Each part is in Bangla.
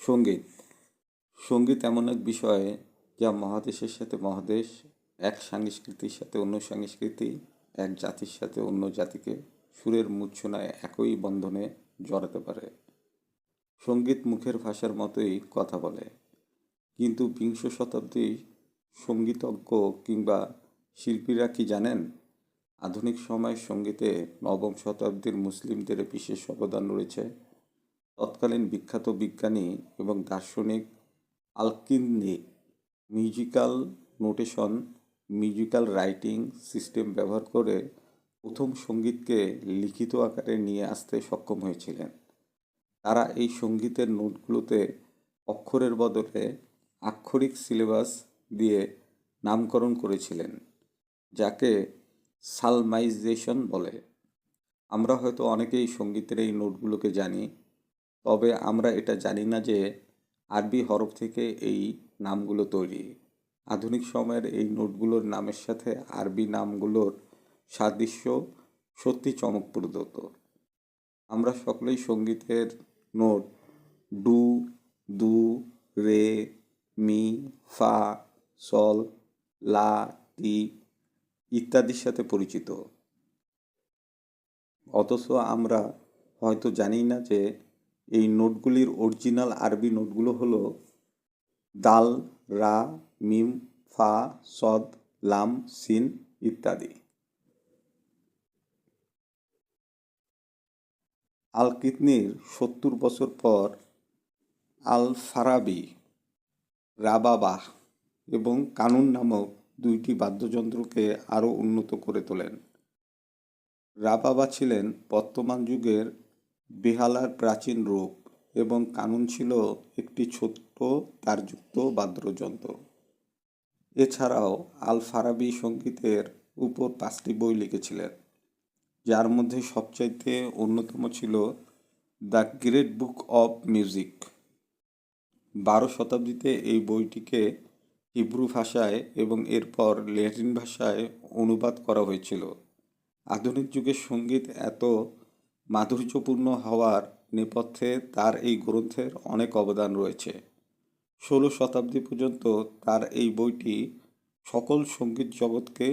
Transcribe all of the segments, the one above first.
সঙ্গীত সঙ্গীত এমন এক বিষয় যা মহাদেশের সাথে মহাদেশ, এক সংস্কৃতির সাথে অন্য সংস্কৃতি, এক জাতির সাথে অন্য জাতিকে সুরের মূর্ছনায় একই বন্ধনে জড়াতে পারে। সঙ্গীত মুখের ভাষার মতোই কথা বলে, কিন্তু বিংশ শতাব্দী সঙ্গীতজ্ঞ কিংবা শিল্পীরা কি জানেন? আধুনিক সময়ের সঙ্গীতে নবম শতাব্দীর মুসলিমদের বিশেষ অবদান রয়েছে। তৎকালীন বিখ্যাত বিজ্ঞানী এবং দার্শনিক Al-Kindi musical notation, musical writing system ব্যবহার করে প্রথম সঙ্গীতকে লিখিত আকারে নিয়ে আসতে সক্ষম হয়েছিলেন। তারা এই সঙ্গীতের নোটগুলোতে অক্ষরের বদলে আক্ষরিক সিলেবাস দিয়ে নামকরণ করেছিলেন, যাকে সালমাইজেশন বলে। আমরা হয়তো অনেকেই সঙ্গীতের এই নোটগুলোকে জানি, তবে আমরা এটা জানি না যে আরবি হরফ থেকে এই নামগুলো তৈরি। আধুনিক সময়ের এই নোটগুলোর নামের সাথে আরবি নামগুলোর সাদৃশ্য সত্যি চমকপ্রদ। আমরা সকলেই সঙ্গীতের নোট ডু, দু, রে, মি, ফা, সল, লা, টি ইত্যাদির সাথে পরিচিত, অথচ আমরা হয়তো জানি না যে এই নোটগুলির অরিজিনাল আরবি নোটগুলো হলো দাল, রা, মিম, ফা, সদ, লাম, সিন ইত্যাদি। আল কিতনির 70 বছর পর আল ফারাবি রাবাবাহ এবং কানুন নামক দুইটি বাদ্যযন্ত্রকে আরও উন্নত করে তোলেন। রাবাবা ছিলেন বর্তমান যুগের বেহালার প্রাচীন রূপ এবং কানুন ছিল একটি ছোট্ট তারযুক্ত বাদ্যযন্ত্র। এছাড়াও আল ফারাবি সঙ্গীতের উপর 5টি বই লিখেছিলেন, যার মধ্যে সবচাইতে অন্যতম ছিল the great book of music. 12 শতাব্দীতে এই বইটিকে হিব্রু ভাষায় এবং এরপর ল্যাটিন ভাষায় অনুবাদ করা হয়েছিল। আধুনিক যুগের সঙ্গীত এত মাধুর্যপূর্ণ হওয়ার নেপথ্যে তার এই গ্রন্থের অনেক অবদান রয়েছে। 16 শতাব্দী পর্যন্ত তার এই বইটি সকল সঙ্গীত জগৎকে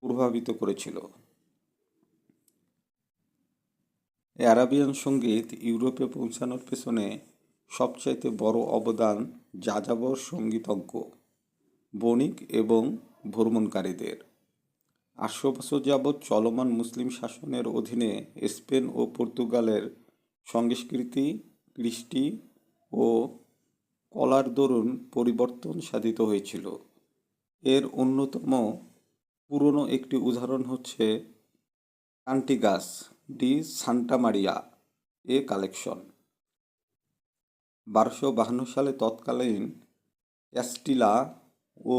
প্রভাবিত করেছিল। আরাবিয়ান সঙ্গীত ইউরোপে পৌঁছানোর পেছনে সবচাইতে বড় অবদান যাযাবর সঙ্গীতজ্ঞ, বণিক এবং ভ্রমণকারীদের। 800 বছর যাবৎ চলমান মুসলিম শাসনের অধীনে স্পেন ও পর্তুগালের সংস্কৃতি, কৃষ্টি ও কলার দরুন পরিবর্তন সাধিত হয়েছিল। এর অন্যতম পুরনো একটি উদাহরণ হচ্ছে কান্টিগাস D Santa Maria a collection. 1252 সালে তৎকালীন ক্যাস্টিলা ও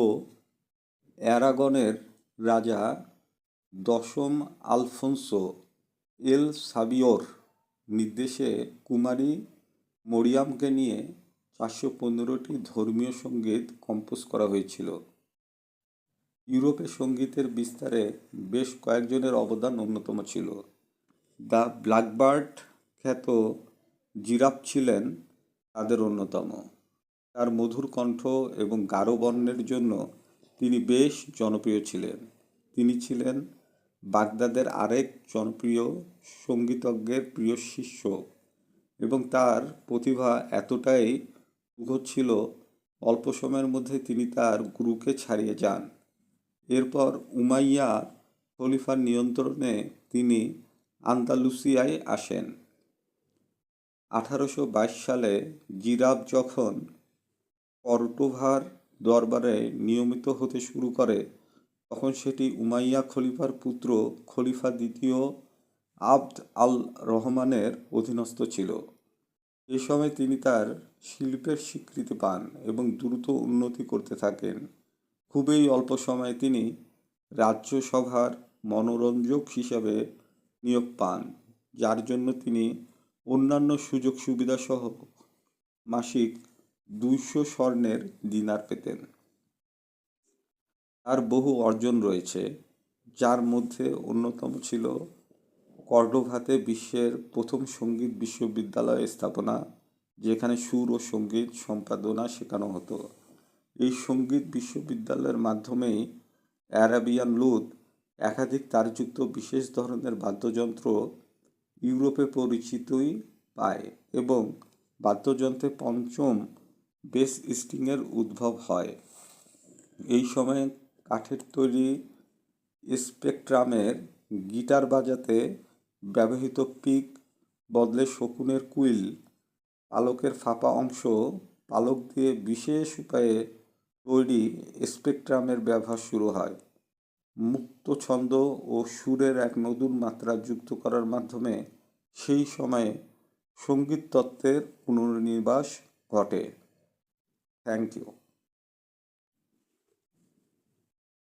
অ্যারাগনের রাজা দশম আলফোনসো এল সাবিওর নির্দেশে কুমারী মরিয়ামকে নিয়ে 415টি ধর্মীয় সঙ্গীত কম্পোজ করা হয়েছিল। ইউরোপে সঙ্গীতের বিস্তারে বেশ কয়েকজনের অবদান অন্যতম ছিল। দ্য ব্ল্যাকবার্ড খ্যাত জিরাফ ছিলেন তাদের অন্যতম। তার মধুর কণ্ঠ এবং গারো বর্ণের জন্য তিনি বেশ জনপ্রিয় ছিলেন। তিনি ছিলেন বাগদাদের আরেক জনপ্রিয় সঙ্গীতজ্ঞের প্রিয় শিষ্য এবং তার প্রতিভা এতটাই উগ্র ছিল, অল্প সময়ের মধ্যে তিনি তার গুরুকে ছাড়িয়ে যান। এরপর উমাইয়া খলিফার নিয়ন্ত্রণে তিনি আন্দালুসিয়ায় আসেন। 1822 সালে জিরাফ যখন কর্ডোভার দরবারে নিয়মিত হতে শুরু করে, তখন সেটি উমাইয়া খলিফার পুত্র খলিফা দ্বিতীয় আবদ আল রহমানের অধীনস্থ ছিল। এ সময় তিনি তার শিল্পের স্বীকৃতি পান এবং দ্রুত উন্নতি করতে থাকেন। খুবই অল্প সময়ে তিনি রাজ্যসভার মনোরঞ্জক হিসাবে নিয়োগ পান, যার জন্য তিনি অন্যান্য সুযোগ সুবিধা সহ মাসিক 200 স্বর্ণের দিনার পেতেন। তার বহু অর্জন রয়েছে, যার মধ্যে অন্যতম ছিল কর্ডোভাতে বিশ্বের প্রথম সঙ্গীত বিশ্ববিদ্যালয় স্থাপনা যেখানে সুর ও সঙ্গীত সম্পাদনা শেখানো হতো। এই সঙ্গীত বিশ্ববিদ্যালয়ের মাধ্যমেই অ্যারাবিয়ান লুথ, একাধিক তারযুক্ত বিশেষ ধরনের বাদ্যযন্ত্র ইউরোপে পরিচিতই পায় এবং বাদ্যযন্ত্রে পঞ্চম বেস স্ট্রিংয়ের উদ্ভব হয়। এই সময়ে কাঠের তৈরি স্পেকট্রামের গিটার বাজাতে ব্যবহৃত পিক বদলে শকুনের কুইল, পালকের ফাঁপা অংশ, পালক দিয়ে বিশেষ উপায়ে তৈরি স্পেকট্রামের ব্যবহার শুরু হয়। মুক্ত ছন্দ ও সুরের এক নতুন মাত্রা যুক্ত করার মাধ্যমে সেই সময়ে সঙ্গীত তত্ত্বের পুনর্নিবাস ঘটে। Thank you.